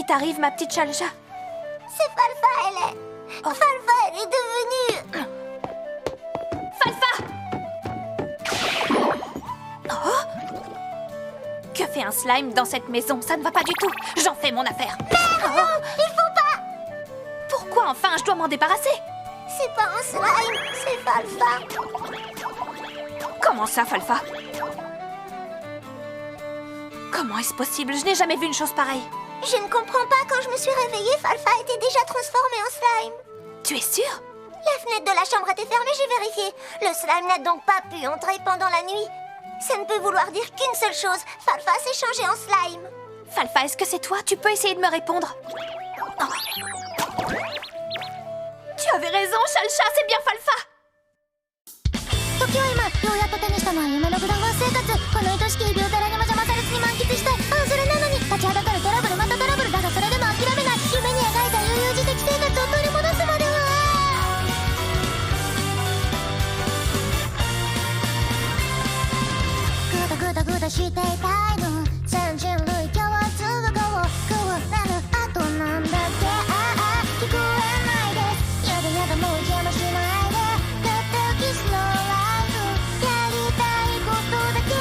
qui t'arrive, ma petite Chalcha? C'est Falfa, Falfa, elle est devenue... Falfa! Oh! Que fait un slime dans cette maison? Ça ne va pas du tout. J'en fais mon affaire. Merde, non, il faut pas! Pourquoi enfin je dois m'en débarrasser? C'est pas un slime, c'est Falfa. Comment ça, Falfa? Comment est-ce possible? Je n'ai jamais vu une chose pareille. Je ne comprends pas, quand je me suis réveillée, Falfa était déjà transformée en slime. Tu es sûre? La fenêtre de la chambre était fermée, j'ai vérifié. Le slime n'a donc pas pu entrer pendant la nuit. Ça ne peut vouloir dire qu'une seule chose. Falfa s'est changée en slime. Falfa, est-ce que c'est toi? Tu peux essayer de me répondre. Oh. Tu avais raison, Chalcha, c'est bien Falfa. 時は今ようやっと手にしたのは夢のグラファー生活この愛しき日々を誰にも邪魔されずに満喫したいああそれなのに立ちはだかるトラブルまたトラブルだがそれでも諦めない夢に描いた悠々自適生活を取り戻すまではグダグダグダしていたいの全人類共通語を食われるあとなんだっけああ聞こえないですやだやだもう邪魔しないでスローライフやりたいことだけ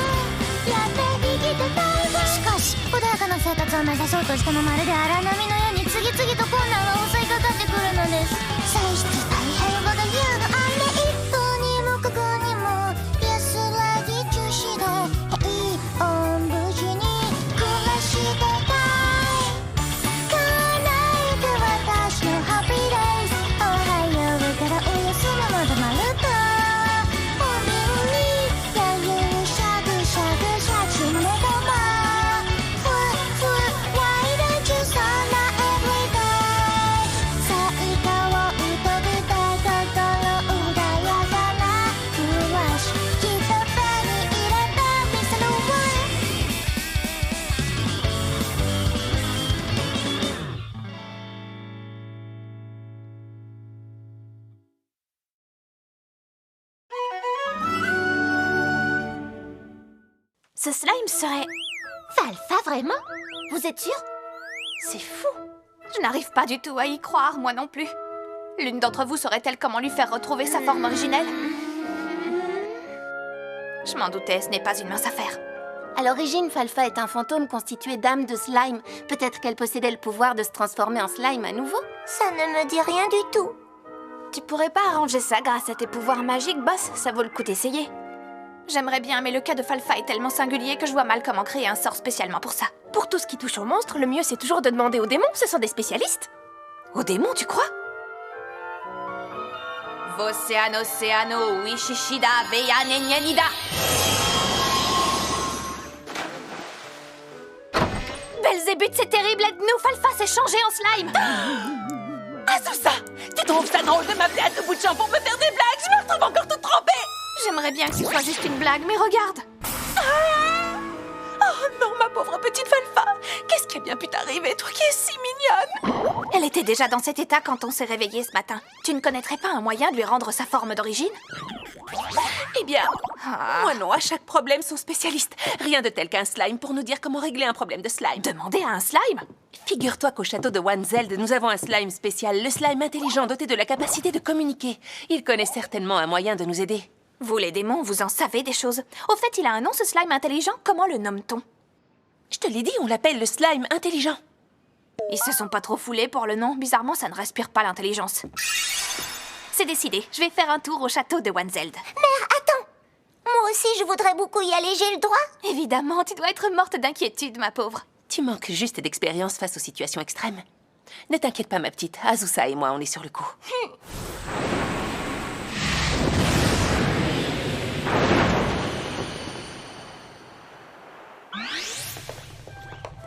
やって生きてたいぜしかし穏やかな生活を目指そうとしてもまるで荒波のように次々と困難が襲いかかってくるのです歳出大変語が言うのあれ一歩にもここにも安らぎ中止で平穏無事に暮らしてたい叶えて私のハッピーデイズおはようからおやすみまでまるとCe slime serait... Falfa, vraiment? Vous êtes sûr? C'est fou. Je n'arrive pas du tout à y croire, moi non plus. L'une d'entre vous saurait-elle comment lui faire retrouver sa forme originelle? Je m'en doutais, ce n'est pas une mince affaire. À l'origine, Falfa est un fantôme constitué d'âmes de slime. Peut-être qu'elle possédait le pouvoir de se transformer en slime à nouveau. Ça ne me dit rien du tout. Tu pourrais pas arranger ça grâce à tes pouvoirs magiques, boss? Ça vaut le coup d'essayer. J'aimerais bien, mais le cas de Falfa est tellement singulier que je vois mal comment créer un sort spécialement pour ça. Pour tout ce qui touche aux monstres, le mieux c'est toujours de demander aux démons, ce sont des spécialistes. Aux démons, tu crois? Vocéano, Céano, Wishishida, Veya, Nenyanida. Belzébuth, c'est terrible, aide-nous! Falfa s'est changé en slime! Azusa, tu trouves ça drôle de m'appeler à tout bout de champ pour me faire des blagues? Je me retrouve encore toute trempée! J'aimerais bien que ce soit juste une blague, mais regarde! Ah! Oh non, ma pauvre petite Falfa! Qu'est-ce qui a bien pu t'arriver, toi qui es si mignonne? Elle était déjà dans cet état quand on s'est réveillé ce matin. Tu ne connaîtrais pas un moyen de lui rendre sa forme d'origine? Eh bien, moi non, à chaque problème son spécialiste. Rien de tel qu'un slime pour nous dire comment régler un problème de slime. Demander à un slime? Figure-toi qu'au château de Wanzeld, nous avons un slime spécial, le slime intelligent doté de la capacité de communiquer. Il connaît certainement un moyen de nous aider. Vous, les démons, vous en savez des choses. Au fait, il a un nom, ce slime intelligent. Comment le nomme-t-on? Je te l'ai dit, on l'appelle le slime intelligent. Ils se sont pas trop foulés pour le nom. Bizarrement, ça ne respire pas l'intelligence. C'est décidé. Je vais faire un tour au château de Wanzeld. Mère, attends! Moi aussi, je voudrais beaucoup y aller, j'ai le droit? Évidemment, tu dois être morte d'inquiétude, ma pauvre. Tu manques juste d'expérience face aux situations extrêmes. Ne t'inquiète pas, ma petite. Azusa et moi, on est sur le coup.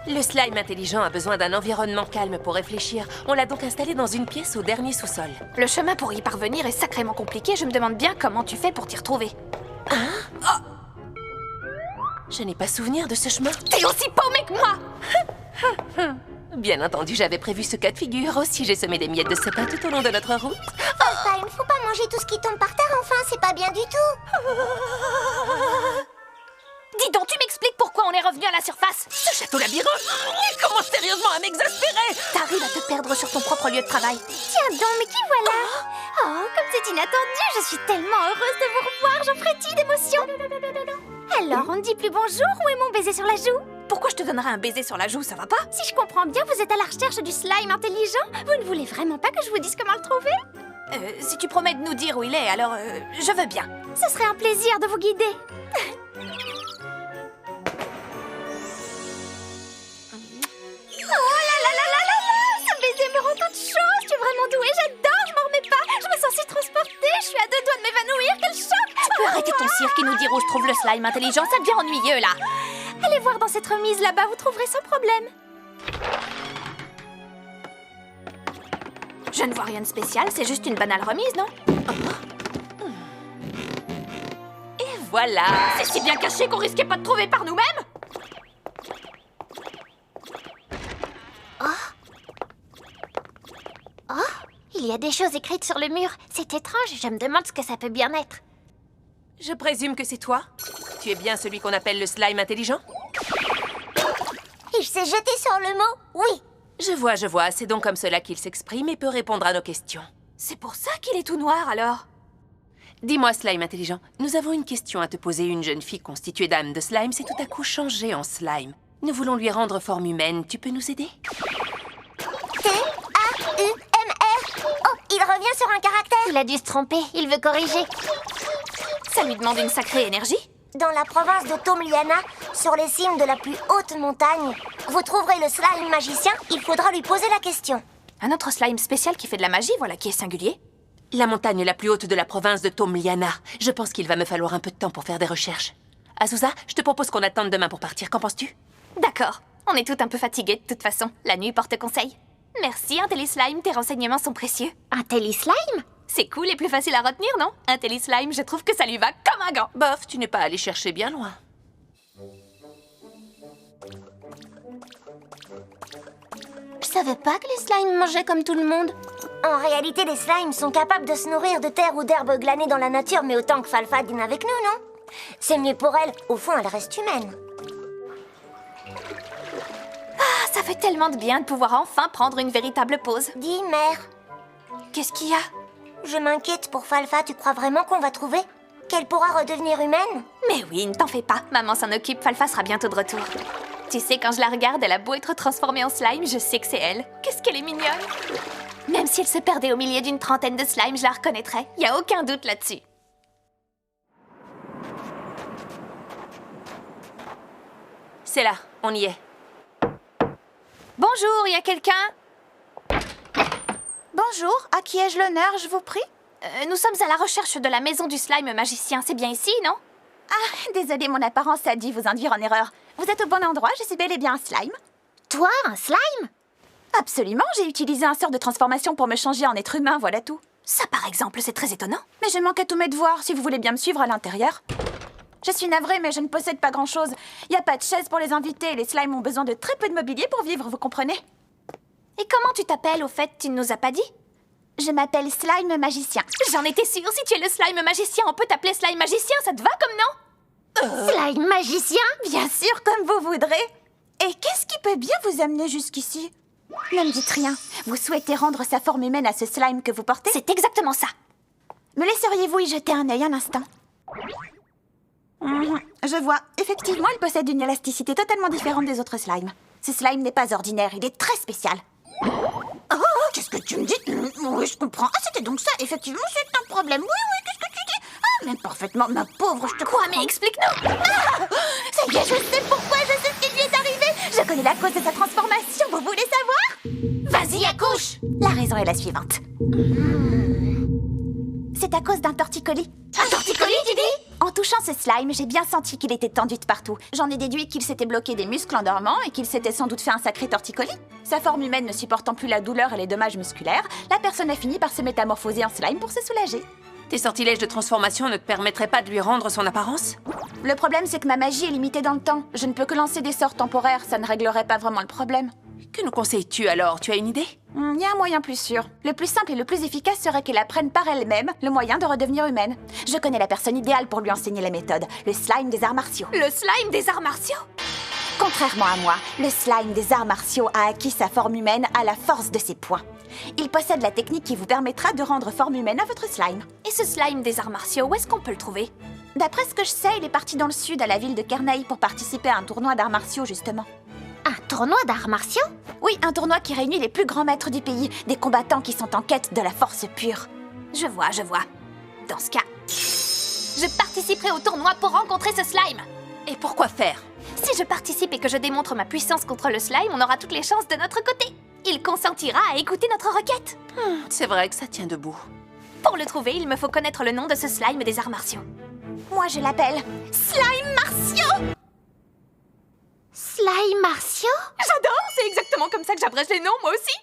Le slime intelligent a besoin d'un environnement calme pour réfléchir. On l'a donc installé dans une pièce au dernier sous-sol. Le chemin pour y parvenir est sacrément compliqué. Je me demande bien comment tu fais pour t'y retrouver. Hein? Oh! Je n'ai pas souvenir de ce chemin. T'es aussi paumé que moi! Bien entendu, j'avais prévu ce cas de figure. Aussi, j'ai semé des miettes de sapin tout au long de notre route. Falfa, il ne faut pas manger tout ce qui tombe par terre, enfin, c'est pas bien du tout. Dis donc, tu m'expliques pourquoi pourquoi on est revenu à la surface. Ce château labyrinthe, il commence sérieusement à m'exaspérer. T'arrives à te perdre sur ton propre lieu de travail. Tiens donc, mais qui voilà? Oh, comme c'est inattendu, je suis tellement heureuse de vous revoir, j'en frétille d'émotion. Alors, on ne dit plus bonjour, où est mon baiser sur la joue? Pourquoi je te donnerais un baiser sur la joue, ça va pas? Si je comprends bien, vous êtes à la recherche du slime intelligent. Vous ne voulez vraiment pas que je vous dise comment le trouver? Si tu promets de nous dire où il est, alors je veux bien. Ce serait un plaisir de vous guider. Oh là là là là là là! Ce baiser me rend toute chose. Tu es vraiment douée, j'adore, je m'en remets pas. Je me sens si transportée, je suis à deux doigts de m'évanouir, quel choc! Tu peux arrêter ton cirque et nous dire où je trouve le slime intelligent, ça devient ennuyeux là. Allez voir dans cette remise là-bas, vous trouverez sans problème. Je ne vois rien de spécial, c'est juste une banale remise, non? Et voilà. C'est si bien caché qu'on risquait pas de trouver par nous-mêmes. Oh, il y a des choses écrites sur le mur. C'est étrange, je me demande ce que ça peut bien être. Je présume que c'est toi. Tu es bien celui qu'on appelle le slime intelligent? Il s'est jeté sur le mot oui. Je vois. C'est donc comme cela qu'il s'exprime et peut répondre à nos questions. C'est pour ça qu'il est tout noir, alors. Dis-moi, slime intelligent, nous avons une question à te poser. Une jeune fille constituée d'âme de slime s'est tout à coup changée en slime. Nous voulons lui rendre forme humaine. Tu peux nous aider? T-A-U-M-R. Oh, il revient sur un caractère. Il a dû se tromper, il veut corriger. Ça lui demande une sacrée énergie. Dans la province de Tomliana, sur les cimes de la plus haute montagne, vous trouverez le slime magicien, il faudra lui poser la question. Un autre slime spécial qui fait de la magie, voilà qui est singulier. La montagne la plus haute de la province de Tomliana. Je pense qu'il va me falloir un peu de temps pour faire des recherches. Azusa, je te propose qu'on attende demain pour partir. Qu'en penses-tu? D'accord, on est toutes un peu fatiguées de toute façon. La nuit porte conseil. Merci, Intellislime, tes renseignements sont précieux. Un téléslime? C'est cool et plus facile à retenir, non? Intellislime, je trouve que ça lui va comme un gant. Bof, tu n'es pas allé chercher bien loin. Je savais pas que les slimes mangeaient comme tout le monde. En réalité, les slimes sont capables de se nourrir de terre ou d'herbes glanées dans la nature, mais autant que Falfa dîne avec nous, non? C'est mieux pour elle. Au fond, elle reste humaine. Ah, ça fait tellement de bien de pouvoir enfin prendre une véritable pause. Dis, mère, Qu'est-ce qu'il y a? je m'inquiète pour Falfa. Tu crois vraiment qu'on va trouver? Qu'elle pourra redevenir humaine? Mais oui, ne t'en fais pas. Maman s'en occupe, Falfa sera bientôt de retour. Tu sais, quand je la regarde, elle a beau être transformée en slime, je sais que c'est elle. Qu'est-ce qu'elle est mignonne! Même si elle se perdait au milieu d'une trentaine de slimes, je la reconnaîtrais. Y a aucun doute là-dessus. C'est là, on y est. Bonjour, y a quelqu'un? Bonjour, à qui ai-je l'honneur, je vous prie? Nous sommes à la recherche de la maison du slime magicien. C'est bien ici, non? Ah, désolée, mon apparence a dû vous induire en erreur. Vous êtes au bon endroit, je suis bel et bien un slime. Toi, un slime? Absolument, j'ai utilisé un sort de transformation pour me changer en être humain, voilà tout. Ça, par exemple, c'est très étonnant. Mais je manque à tous mes devoirs, si vous voulez bien me suivre à l'intérieur. Je suis navrée, mais je ne possède pas grand-chose. Il n'y a pas de chaise pour les invités et les slimes ont besoin de très peu de mobilier pour vivre, vous comprenez? Et comment tu t'appelles, au fait? Tu ne nous as pas dit? Je m'appelle Slime Magicien. J'en étais sûre, si tu es le slime magicien, on peut t'appeler slime magicien, ça te va comme nom? Slime magicien? Bien sûr, comme vous voudrez. Et qu'est-ce qui peut bien vous amener jusqu'ici? Ne me dites rien. Vous souhaitez rendre sa forme humaine à ce slime que vous portez? C'est exactement ça. Me laisseriez-vous y jeter un œil un instant? Je vois. Effectivement, il possède une élasticité totalement différente des autres slimes. Ce slime n'est pas ordinaire, il est très spécial. Oh, qu'est-ce que tu me dis? Oui, je comprends. Ah, c'était donc ça. Effectivement, c'est un problème. Oui, qu'est-ce que tu dis? Ah, mais parfaitement, ma pauvre, je te Quoi, comprends. mais explique-nous! Ah, ça y est, je sais pourquoi, je sais ce qui lui est arrivé. Je connais la cause de sa transformation, vous voulez savoir? Vas-y, accouche! La raison est la suivante. C'est à cause d'un torticolis. Un torticolis, tu dis? En touchant ce slime, j'ai bien senti qu'il était tendu de partout. J'en ai déduit qu'il s'était bloqué des muscles en dormant et qu'il s'était sans doute fait un sacré torticolis. Sa forme humaine ne supportant plus la douleur et les dommages musculaires, la personne a fini par se métamorphoser en slime pour se soulager. Tes sortilèges de transformation ne te permettraient pas de lui rendre son apparence? Le problème, c'est que ma magie est limitée dans le temps. Je ne peux que lancer des sorts temporaires, ça ne réglerait pas vraiment le problème. Que nous conseilles-tu alors? Tu as une idée? Il y a un moyen plus sûr. Le plus simple et le plus efficace serait qu'elle apprenne par elle-même le moyen de redevenir humaine. Je connais la personne idéale pour lui enseigner la méthode, le slime des arts martiaux. Le slime des arts martiaux? Contrairement à moi, le slime des arts martiaux a acquis sa forme humaine à la force de ses poings. Il possède la technique qui vous permettra de rendre forme humaine à votre slime. Et ce slime des arts martiaux, où est-ce qu'on peut le trouver? D'après ce que je sais, il est parti dans le sud, à la ville de Kernei, pour participer à un tournoi d'arts martiaux, justement. Un tournoi d'arts martiaux? Oui, un tournoi qui réunit les plus grands maîtres du pays, des combattants qui sont en quête de la force pure. Je vois. Dans ce cas, je participerai au tournoi pour rencontrer ce slime. Et pourquoi faire? Si je participe et que je démontre ma puissance contre le slime, on aura toutes les chances de notre côté. Il consentira à écouter notre requête. C'est vrai que ça tient debout. Pour le trouver, il me faut connaître le nom de ce slime des arts martiaux. Moi, je l'appelle Slime Martiaux. Slime martiaux? J'adore, c'est exactement comme ça que j'abrège les noms, moi aussi.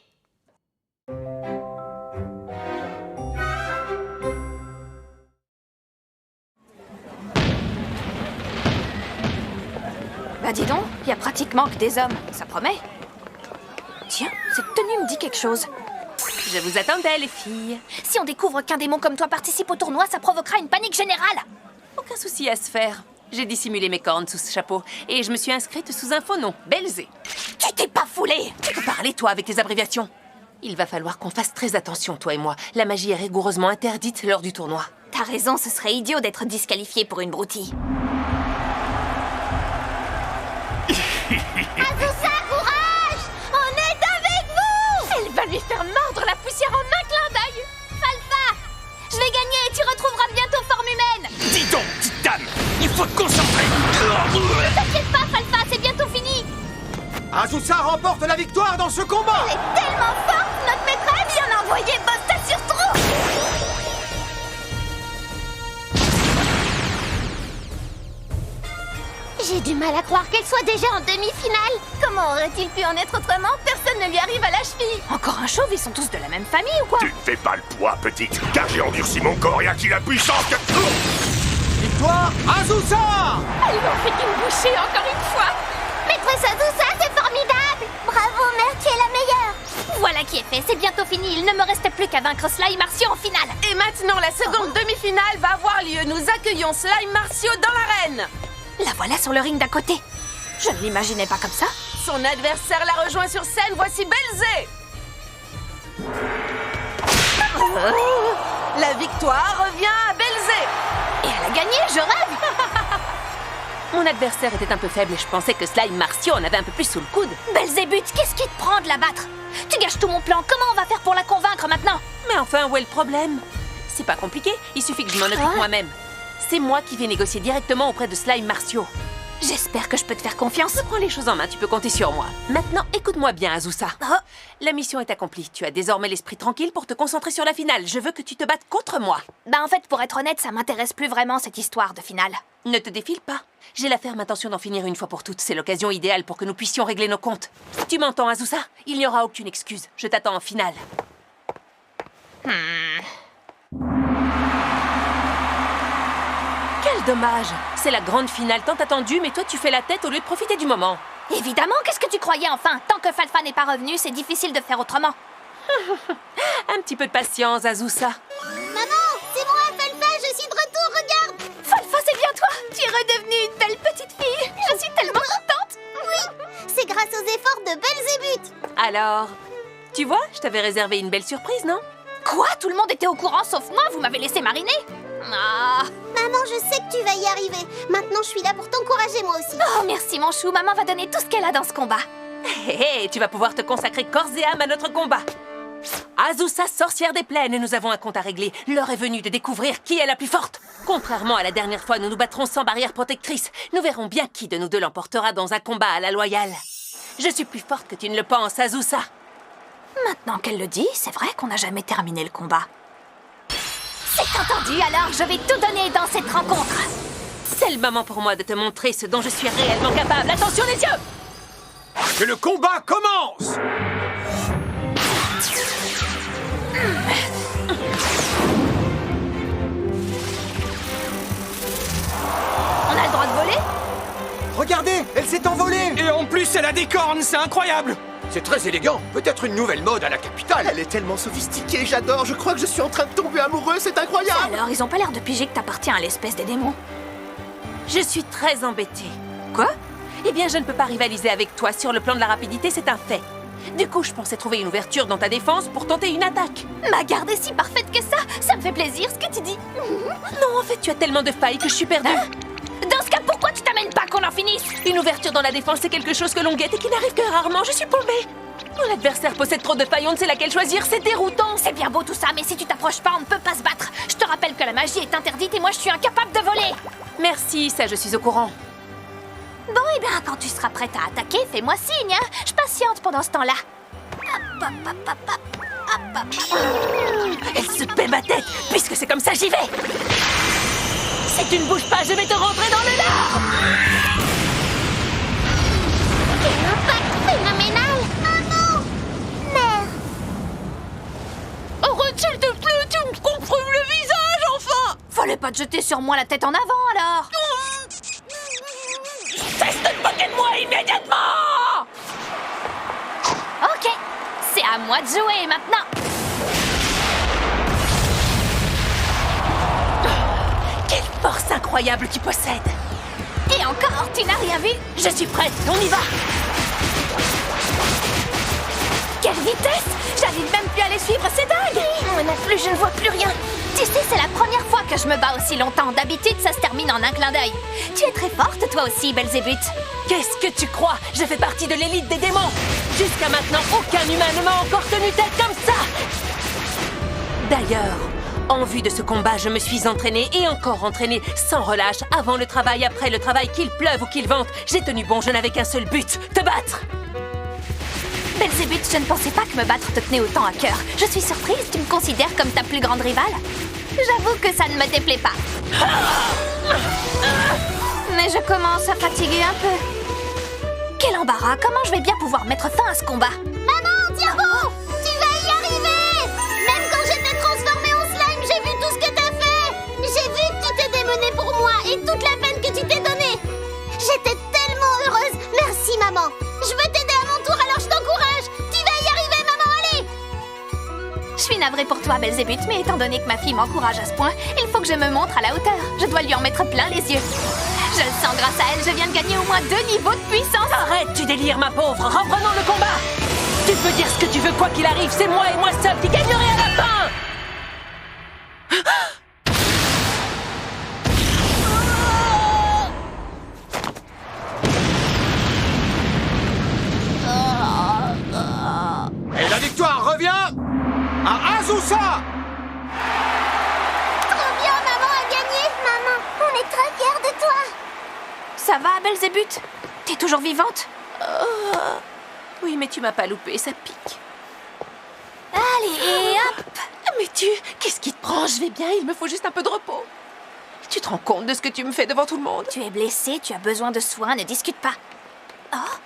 Bah dis donc, il y a pratiquement que des hommes, ça promet. Tiens, cette tenue me dit quelque chose. Je vous attendais, les filles. Si on découvre qu'un démon comme toi participe au tournoi, ça provoquera une panique générale. Aucun souci à se faire. J'ai dissimulé mes cornes sous ce chapeau et je me suis inscrite sous un faux nom, Belzé. Tu t'es pas foulé. Tu peux parler, toi, avec tes abréviations. Il va falloir qu'on fasse très attention, toi et moi. La magie est rigoureusement interdite lors du tournoi. T'as raison, ce serait idiot d'être disqualifié pour une broutille. Azusa, courage! On est avec vous! Elle va lui faire mordre la poussière en un clin d'œil. Falfa, je vais gagner et tu retrouveras bientôt forme humaine. Dis donc, petite dame, il faut te concentrer. T'inquiète pas, Falfa, c'est bientôt fini. Azusa remporte la victoire dans ce combat. Elle est tellement forte, notre maîtresse. Bien envoyé, bosse ta sur trou. J'ai du mal à croire qu'elle soit déjà en demi-finale. Comment aurait-il pu en être autrement? Personne ne lui arrive à la cheville. Encore un chauve, ils sont tous de la même famille ou quoi? Tu ne fais pas le poids, petite, car j'ai endurci mon corps et acquis la puissance de... Victoire, Azusa! Elle m'en fait une bouchée encore une fois. Maîtresse Azusa, c'est formidable! Bravo, mère, tu es la meilleure! Voilà qui est fait, c'est bientôt fini. Il ne me reste plus qu'à vaincre Slime Martiaux en finale. Et maintenant, la seconde demi-finale va avoir lieu. Nous accueillons Slime Martiaux dans l'arène. La voilà sur le ring d'à côté. Je ne l'imaginais pas comme ça. Son adversaire la rejoint sur scène. Voici Belzé. La victoire revient à Belzé. Et elle a gagné, je rêve. Mon adversaire était un peu faible et je pensais que Slime Martiaux en avait un peu plus sous le coude. Belzébuth, qu'est-ce qui te prend de la battre? Tu gâches tout mon plan. Comment on va faire pour la convaincre maintenant? Mais enfin, où est le problème? C'est pas compliqué, il suffit que je m'en occupe moi-même. C'est moi qui vais négocier directement auprès de Slime Martiaux. J'espère que je peux te faire confiance. Je prends les choses en main, tu peux compter sur moi. Maintenant, écoute-moi bien, Azusa. Oh. La mission est accomplie. Tu as désormais l'esprit tranquille pour te concentrer sur la finale. Je veux que tu te battes contre moi. Bah en fait, pour être honnête, ça m'intéresse plus vraiment cette histoire de finale. Ne te défile pas. J'ai la ferme intention d'en finir une fois pour toutes. C'est l'occasion idéale pour que nous puissions régler nos comptes. Tu m'entends, Azusa? Il n'y aura aucune excuse. Je t'attends en finale. Quel dommage! C'est la grande finale tant attendue, mais toi tu fais la tête au lieu de profiter du moment. Évidemment, qu'est-ce que tu croyais enfin? Tant que Falfa n'est pas revenu, c'est difficile de faire autrement. Un petit peu de patience, Azusa. Maman, c'est moi, Falfa, je suis de retour, regarde! Falfa, c'est bien toi! Tu es redevenue une belle petite fille. Je suis tellement contente. Oui, c'est grâce aux efforts de Belzébuth. Alors, tu vois, je t'avais réservé une belle surprise, non? Quoi? Tout le monde était au courant sauf moi? Vous m'avez laissé mariner? Ah. Maman, je sais que tu vas y arriver. Maintenant, je suis là pour t'encourager, moi aussi. Oh, merci mon chou. Maman va donner tout ce qu'elle a dans ce combat. Hé, tu vas pouvoir te consacrer corps et âme à notre combat. Azusa, sorcière des plaines, nous avons un compte à régler. L'heure est venue de découvrir qui est la plus forte. Contrairement à la dernière fois, nous nous battrons sans barrière protectrice. Nous verrons bien qui de nous deux l'emportera dans un combat à la loyale. Je suis plus forte que tu ne le penses, Azusa. Maintenant qu'elle le dit, c'est vrai qu'on n'a jamais terminé le combat. C'est entendu, alors je vais tout donner dans cette rencontre. C'est le moment pour moi de te montrer ce dont je suis réellement capable. Attention les yeux! Que le combat commence! On a le droit de voler? Regardez, elle s'est envolée! Et en plus, elle a des cornes, c'est incroyable! C'est très élégant. Peut-être une nouvelle mode à la capitale. Elle est tellement sophistiquée, j'adore. Je crois que je suis en train de tomber amoureux, c'est incroyable. Alors, ils ont pas l'air de piger que t'appartiens à l'espèce des démons. Je suis très embêtée. Quoi? Eh bien, je ne peux pas rivaliser avec toi. Sur le plan de la rapidité, c'est un fait. Du coup, je pensais trouver une ouverture dans ta défense pour tenter une attaque. Ma garde est si parfaite que ça me fait plaisir ce que tu dis. Non, en fait, tu as tellement de failles que je suis perdue. Dans ce cas, pourquoi tu t'amènes pas qu'on en finisse? Une ouverture dans la défense, c'est quelque chose que l'on guette et qui n'arrive que rarement. Je suis paumée. Quand l'adversaire possède trop de failles, on ne sait laquelle choisir. C'est déroutant. C'est bien beau tout ça, mais si tu t'approches pas, on ne peut pas se battre. Je te rappelle que la magie est interdite et moi je suis incapable de voler. Merci, ça, je suis au courant. Bon, eh bien, quand tu seras prête à attaquer, fais-moi signe, hein. Je patiente pendant ce temps-là. Hop, hop, hop, hop, hop. Hop, hop, hop. Elle se paie ma tête. Puisque c'est comme ça, j'y vais. Si tu ne bouges pas, je vais te rentrer dans le lard. Quel impact phénoménal! Maman! Mère! Arrête, s'il te plaît, tu me comprimes le visage, enfin. Fallait pas te jeter sur moi la tête en avant, alors. Cesse de te moquer de moi immédiatement. Ok, c'est à moi de jouer maintenant. Quelle force incroyable tu possèdes. Et encore, tu n'as rien vu? Je suis prête, on y va. Quelle vitesse! J'arrive même plus à les suivre, c'est dingue! Moi non plus, je ne vois plus rien. Tu sais, c'est la première fois que je me bats aussi longtemps. D'habitude, ça se termine en un clin d'œil. Tu es très forte, toi aussi, Belzébuth. Qu'est-ce que tu crois? Je fais partie de l'élite des démons. Jusqu'à maintenant, aucun humain ne m'a encore tenu tête comme ça. D'ailleurs, en vue de ce combat, je me suis entraînée et encore entraînée sans relâche, avant le travail, après le travail, qu'il pleuve ou qu'il vente. J'ai tenu bon, je n'avais qu'un seul but, te battre. Belzébuth, je ne pensais pas que me battre te tenait autant à cœur. Je suis surprise, tu me considères comme ta plus grande rivale? J'avoue que ça ne me déplaît pas. Mais je commence à fatiguer un peu. Quel embarras, comment je vais bien pouvoir mettre fin à ce combat? Maman, tiens bon! Tu vas y arriver! Même quand j'étais transformée en slime, j'ai vu tout ce que t'as fait! J'ai vu que tu t'es démenée pour moi et toute la peine que tu t'es donnée! J'étais tellement heureuse! Merci, maman! Je veux t'aider à mon tour, alors je t'encourage! Tu vas y arriver, maman, allez! Je suis navrée pour toi, Belzébuth, mais étant donné que ma fille m'encourage à ce point, il faut que je me montre à la hauteur. Je dois lui en mettre plein les yeux. Je le sens grâce à elle, je viens de gagner au moins 2 niveaux de puissance. Arrête, tu délires, ma pauvre. Reprenons le combat. Tu peux dire ce que tu veux, quoi qu'il arrive. C'est moi et moi seul qui gagnerai à la fin. Et la victoire revient à Azusa. Trop bien, maman a gagné! Maman, on est très fiers de toi! Ça va, Belzébuth? T'es toujours vivante? Oui, mais tu m'as pas loupé, ça pique. Allez, et hop! Mais qu'est-ce qui te prend? Je vais bien, il me faut juste un peu de repos. Tu te rends compte de ce que tu me fais devant tout le monde? Tu es blessée, tu as besoin de soins, ne discute pas. Oh,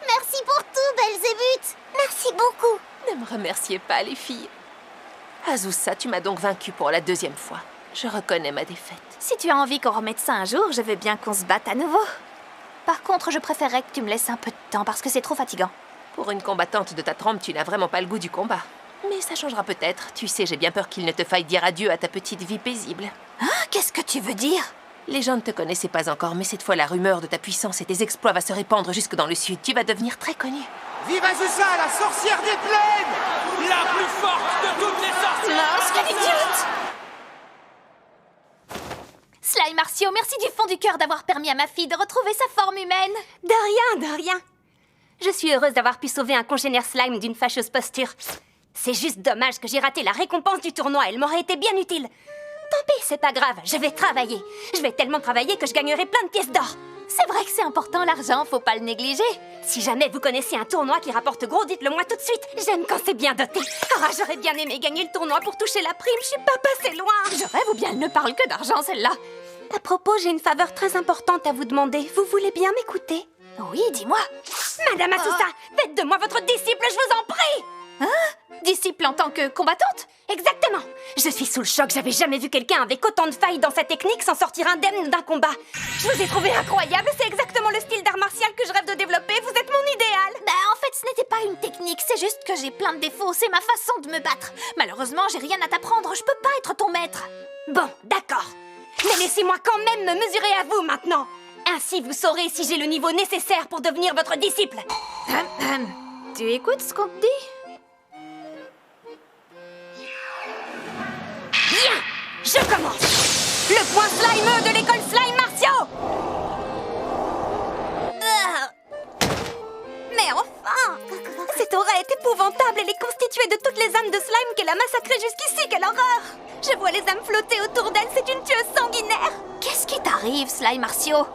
Merci pour tout, Belzébuth! Merci beaucoup! Ne me remerciez pas, les filles. Azusa, tu m'as donc vaincue pour la 2e fois. Je reconnais ma défaite. si tu as envie qu'on remette ça un jour, je veux bien qu'on se batte à nouveau. Par contre, je préférerais que tu me laisses un peu de temps parce que c'est trop fatigant. Pour une combattante de ta trempe, tu n'as vraiment pas le goût du combat. Mais ça changera peut-être. Tu sais, j'ai bien peur qu'il ne te faille dire adieu à ta petite vie paisible. Hein? Qu'est-ce que tu veux dire? Les gens ne te connaissaient pas encore, mais cette fois, la rumeur de ta puissance et tes exploits va se répandre jusque dans le sud. Tu vas devenir très connu. Vive Azusa, la sorcière des plaines! La plus forte de toutes les sorcières! Mince, quelle idiote! Slime Martio, merci du fond du cœur d'avoir permis à ma fille de retrouver sa forme humaine. De rien, de rien. Je suis heureuse d'avoir pu sauver un congénère slime d'une fâcheuse posture. C'est juste dommage que j'ai raté la récompense du tournoi, elle m'aurait été bien utile. Tant pis, c'est pas grave, je vais travailler. Je vais tellement travailler que je gagnerai plein de pièces d'or. C'est vrai que c'est important l'argent, faut pas le négliger. Si jamais vous connaissez un tournoi qui rapporte gros, dites-le moi tout de suite. J'aime quand c'est bien doté. Ah, j'aurais bien aimé gagner le tournoi pour toucher la prime, je suis pas passée loin. Je rêve ou bien elle ne parle que d'argent celle-là. À propos, j'ai une faveur très importante à vous demander. Vous voulez bien m'écouter? Oui, dis-moi. Madame Azusa, faites de moi votre disciple, je vous en prie. Disciple en tant que combattante? Exactement. Je suis sous le choc, j'avais jamais vu quelqu'un avec autant de failles dans sa technique s'en sortir indemne d'un combat. Je vous ai trouvé incroyable, c'est exactement le style d'art martial que je rêve de développer, vous êtes mon idéal. Bah en fait ce n'était pas une technique, c'est juste que j'ai plein de défauts, c'est ma façon de me battre. Malheureusement j'ai rien à t'apprendre, je peux pas être ton maître. Bon, d'accord. Mais laissez-moi quand même me mesurer à vous maintenant. Ainsi vous saurez si j'ai le niveau nécessaire pour devenir votre disciple. Tu écoutes ce qu'on te dit? Bien, je commence. Le point slimeux de l'école Slime Martiaux. Mais enfin, cette aura est épouvantable. Elle est constituée de toutes les âmes de slime qu'elle a massacrées jusqu'ici. Quelle horreur! Je vois les âmes flotter autour d'elle. C'est une tueuse sanguinaire. Qu'est-ce qui t'arrive, Slime Martiaux?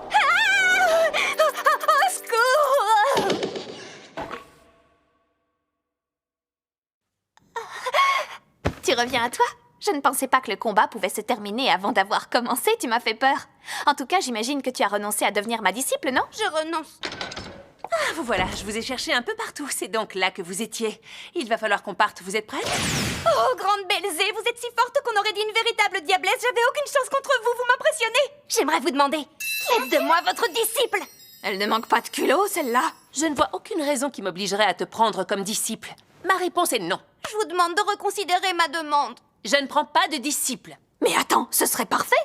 Au secours! Tu reviens à toi? Je ne pensais pas que le combat pouvait se terminer avant d'avoir commencé, tu m'as fait peur. En tout cas, j'imagine que tu as renoncé à devenir ma disciple, non? Je renonce. Ah, vous voilà, je vous ai cherché un peu partout. C'est donc là que vous étiez. Il va falloir qu'on parte, vous êtes prête? Oh, grande Belzée, vous êtes si forte qu'on aurait dit une véritable diablesse. J'avais aucune chance contre vous, vous m'impressionnez. J'aimerais vous demander, faites de moi votre disciple. Elle ne manque pas de culot, celle-là. Je ne vois aucune raison qui m'obligerait à te prendre comme disciple. Ma réponse est non. Je vous demande de reconsidérer ma demande. Je ne prends pas de disciple. Mais attends, ce serait parfait.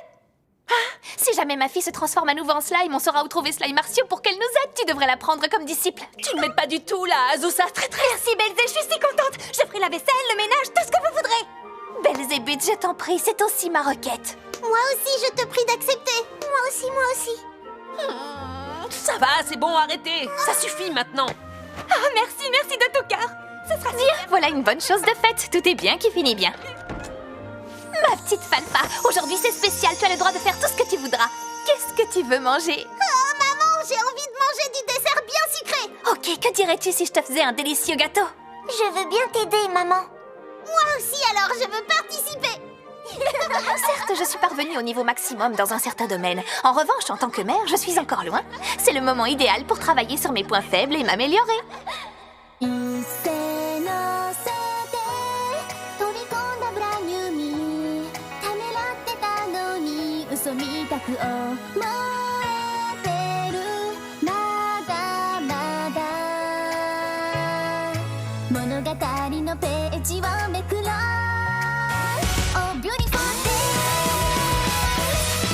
Si jamais ma fille se transforme à nouveau en slime, on saura où trouver Slime Martiaux pour qu'elle nous aide. Tu devrais la prendre comme disciple. Tu ne m'aides pas du tout, là, Azusa. Très. Merci, Belzée, je suis si contente. Je ferai la vaisselle, le ménage, tout ce que vous voudrez. Belzébuth, je t'en prie, c'est aussi ma requête. Moi aussi, je te prie d'accepter. Moi aussi. Ça va, c'est bon, arrêtez. Ça suffit maintenant. Ah, merci de tout cœur. Ce sera Bien, voilà une bonne chose de faite. Tout est bien qui finit bien. Ma petite Falfa, aujourd'hui c'est spécial, tu as le droit de faire tout ce que tu voudras. Qu'est-ce que tu veux manger? Oh, maman, j'ai envie de manger du dessert bien sucré. Ok, que dirais-tu si je te faisais un délicieux gâteau? Je veux bien t'aider, maman. Moi aussi, alors, je veux participer. Certes, je suis parvenue au niveau maximum dans un certain domaine. En revanche, en tant que mère, je suis encore loin. C'est le moment idéal pour travailler sur mes points faibles et m'améliorer. 嘘みたく思えてるまだまだ物語のページをめくろう Oh beautiful day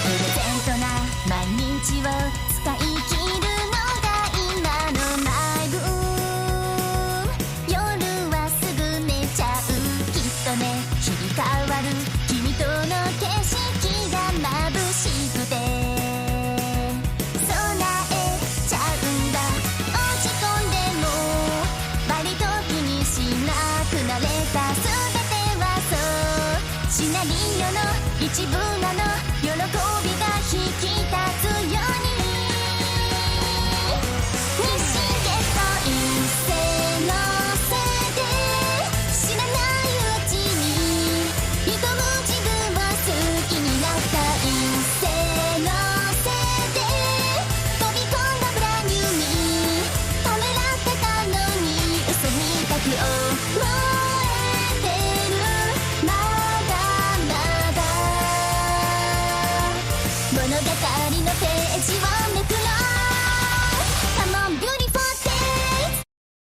プレゼントな毎日を使い切るのが今のマイブーム夜はすぐ寝ちゃうきっとね日々変わる君との景色が眩しくて備えちゃうんだ落ち込んでも割と気にしなくなれた全てはそうシナリオの一部なの喜びが引き立つように